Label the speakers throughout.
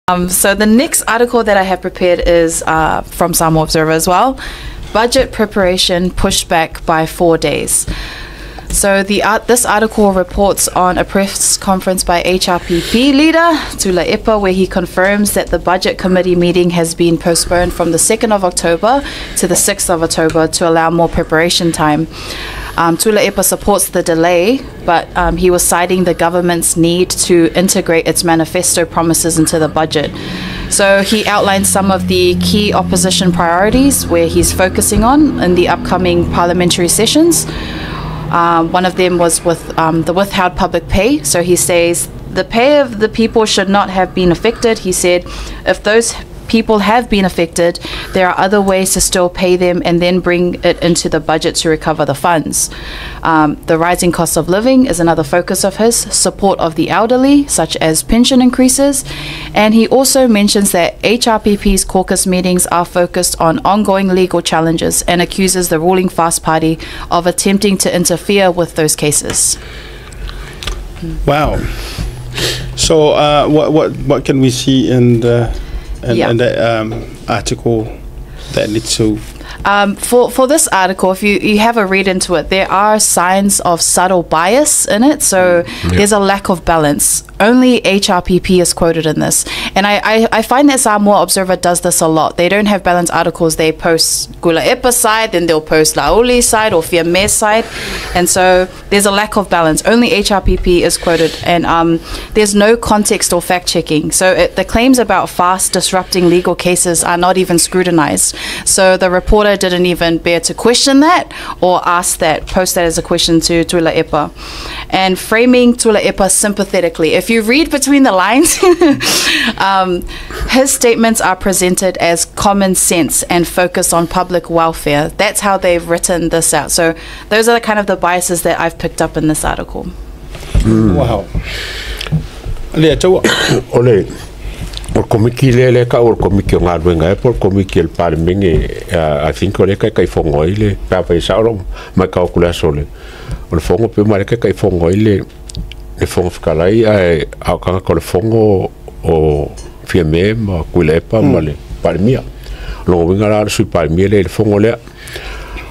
Speaker 1: So the next article that I have prepared is from Samoa Observer as well. Budget preparation pushed back by 4 days. So this article reports on a press conference by HRPP leader Tula Epa, where he confirms that the budget committee meeting has been postponed from the 2nd of October to the 6th of October to allow more preparation time. Tula Epa supports the delay, but he was citing the government's need to integrate its manifesto promises into the budget. So he outlined some of the key opposition priorities where he's focusing on in the upcoming parliamentary sessions. One of them was with the withheld public pay. So he says the pay of the people should not have been affected. He said if those people have been affected, there are other ways to still pay them and then bring it into the budget to recover the funds. The rising cost of living is another focus of his, support of the elderly, such as pension increases. And he also mentions that HRPP's caucus meetings are focused on ongoing legal challenges and accuses the ruling Fast Party of attempting to interfere with those cases.
Speaker 2: Wow. So what can we see in the article that needs to...
Speaker 1: For this article, if you have a read into it, there are signs of subtle bias in it. So there's a lack of balance. Only HRPP is quoted in this. And I find that Samoa Observer does this a lot. They don't have balanced articles. They post Gula Epa's side, then they'll post Laoli's side or Fiame's side. And so there's a lack of balance. Only HRPP is quoted. And there's no context or fact-checking. So the claims about fast disrupting legal cases are not even scrutinized. So the reporter didn't even bear to question that or post that as a question to Tula Epa. And framing Tula Epa sympathetically. If you read between the lines, his statements are presented as common sense and focused on public welfare. That's how they've written this out. So those are kind of the biases that I've picked up in this article.
Speaker 2: Wow.
Speaker 3: O komiki le ka o komiki nga wenga por komiki el parmingi I think o le kai fongo ile pa pa sauro ma ka kula sole o fongo pe ma le kai fongo ile le fongo fikalai a ka ko le fongo o fieme ma kula pa ma le parmia lo wenga la su parmia le fongo le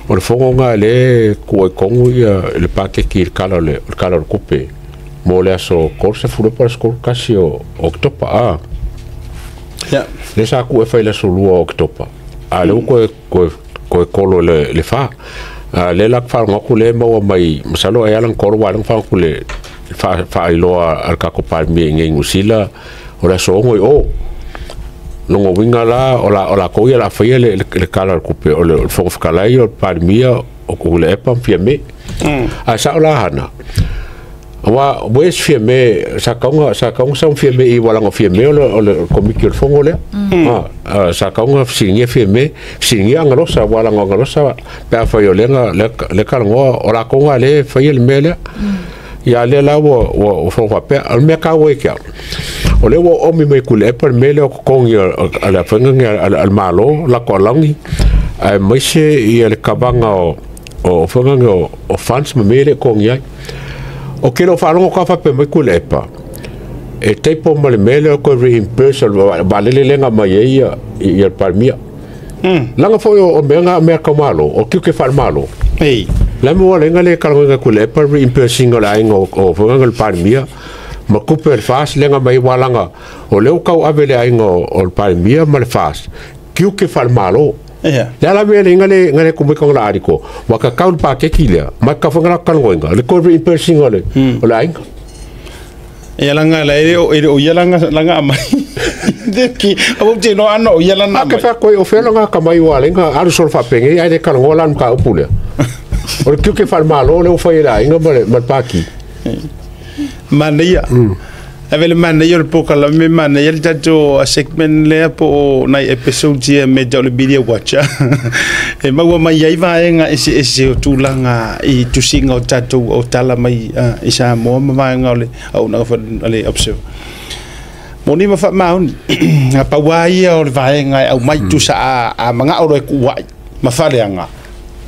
Speaker 3: o fongo nga le ko kongu le pa ke ki kala kupe mo le so corse furo para skol kasi o oktopa le sa ku e fai le solua o ktopa a le ko kolo le fa le la fa ngo le mo mai masalo ai alan kolo wa fa ku le fa ilo al ka ko par mi ngi ngusila o la so ngo o longo winga la o la ko ya la fa le kala ku pe o le fo kala yo par mi o ku le pam fiame a sa la hana wa wes fiame sa kaunga sa fiame I wala ngo fiame o le komiki o fongo le sa kaunga singia fiame singia ngalo sa wala ngalo sa pa fa yo le kalango o la konga le fa yel mele ya le la wo fo fa pe al me ka we ka o le wo o mi me kule per mele o kongi ala fanga al malo la kolangi ai mai se I le kabanga o fanga o fans me mele kongi o ke lo whanongo ka whape mai kule epa. E teipo male mele o koe reimburse ba lele lenga mai I al parmia. Langa foi o mea ka malo, o kiu ke whal malo.
Speaker 2: Hey.
Speaker 3: Lama wa lenga le kalonga kule epa reimbursing o la inga o whanga al parmia. Ma kupe al fast lenga mai walanga. O leo kau avele ainga o al parmia ma le fast. Kiu ke whal malo. La mea ngale kumikong la ariko waka kaun pa ke kilia ma ka fanga kalonga le ko reimbursing o la inga
Speaker 2: langa la o langa mai deki abo te no ano langa
Speaker 3: ka fa ko o felo nga ka mai wa lenga aru sol fa penge ai de kalonga lan ka upule o kiu ke fal malo le o fa ila inga ma paki
Speaker 2: mania Avele mana yo po kala me mana yo tato a segment le po na episode je me do le video watch e mawa mai ai vai nga ese tulanga I tu singa tato o tala mai isa mo mai nga le au na fa le observe moni ma fa maun pa wai o vai nga au mai tu sa a manga o ku wai ma fa le nga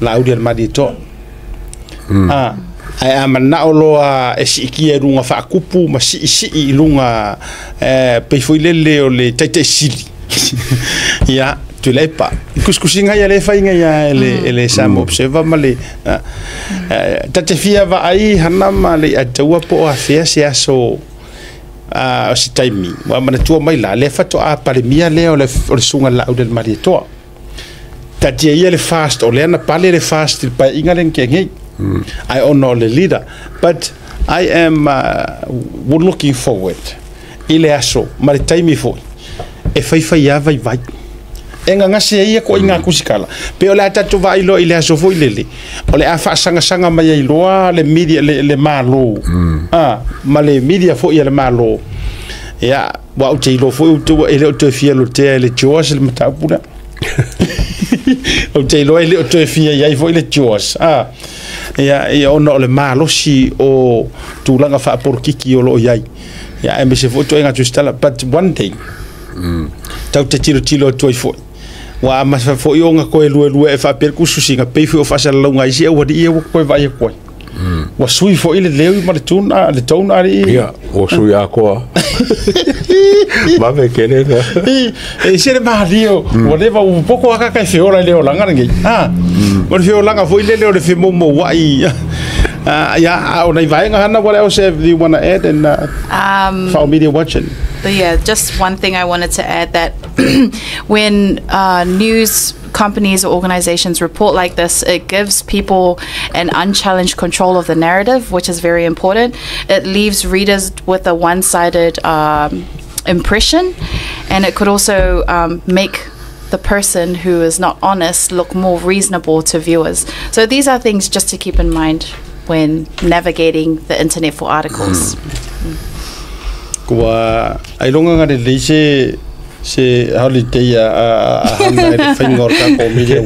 Speaker 2: la audio ma di to ai amana o loa e siki e runga whaakupu ma si I lunga pei foi lele o le taite sili ia tu le pa kuskusinga ia le fainga ia ele SAMOA observer ma le tate fia va ai hana ma le atua po a fea se aso o si taimi wa mana tua mai la le fato a palemia le o le sunga la o del maritoa tate ia le fast o le ana pale le fast il pa inga len kengei I honor the leader, but I am looking forward. Ile aso, mari taimi foi. E fai ia vai. Enga ngase ia ko inga kusikala. Pe ole atatu vai lo ile aso foi lele. Ole afa sanga mai ai loa le media le malo. Ma le media foi le malo. Ya, wa o te lo foi o ele o te fielo te le chos le matapura. O te lo ele o te fia ia foi le chos. Ia ona le malosi o tulanga fa por kiki o lo iai ia e me se foto enga tustala but one day tau te tiro toi foi wa ma fa foi onga ko lu e fa per kususinga pe foi o fa sala longa isi o di o ko vai ko wa sui foi le leu ma le tona ari
Speaker 3: ia o sui a ko ma me kene
Speaker 2: e se le mario o leva un poco aka kai feora le o langa ngi mo fe o langa foi le le fe mo wai yeah o nei vai ngana what else have you want to add and for media watching
Speaker 1: yeah, just one thing I wanted to add that when news companies or organizations report like this, it gives people an unchallenged control of the narrative, which is very important. It leaves readers with a one-sided impression, and it could also make the person who is not honest look more reasonable to viewers. So these are things just to keep in mind when navigating the internet for articles.
Speaker 2: Kua ai longa ngare le se holiday a hana e whaingor ka ko media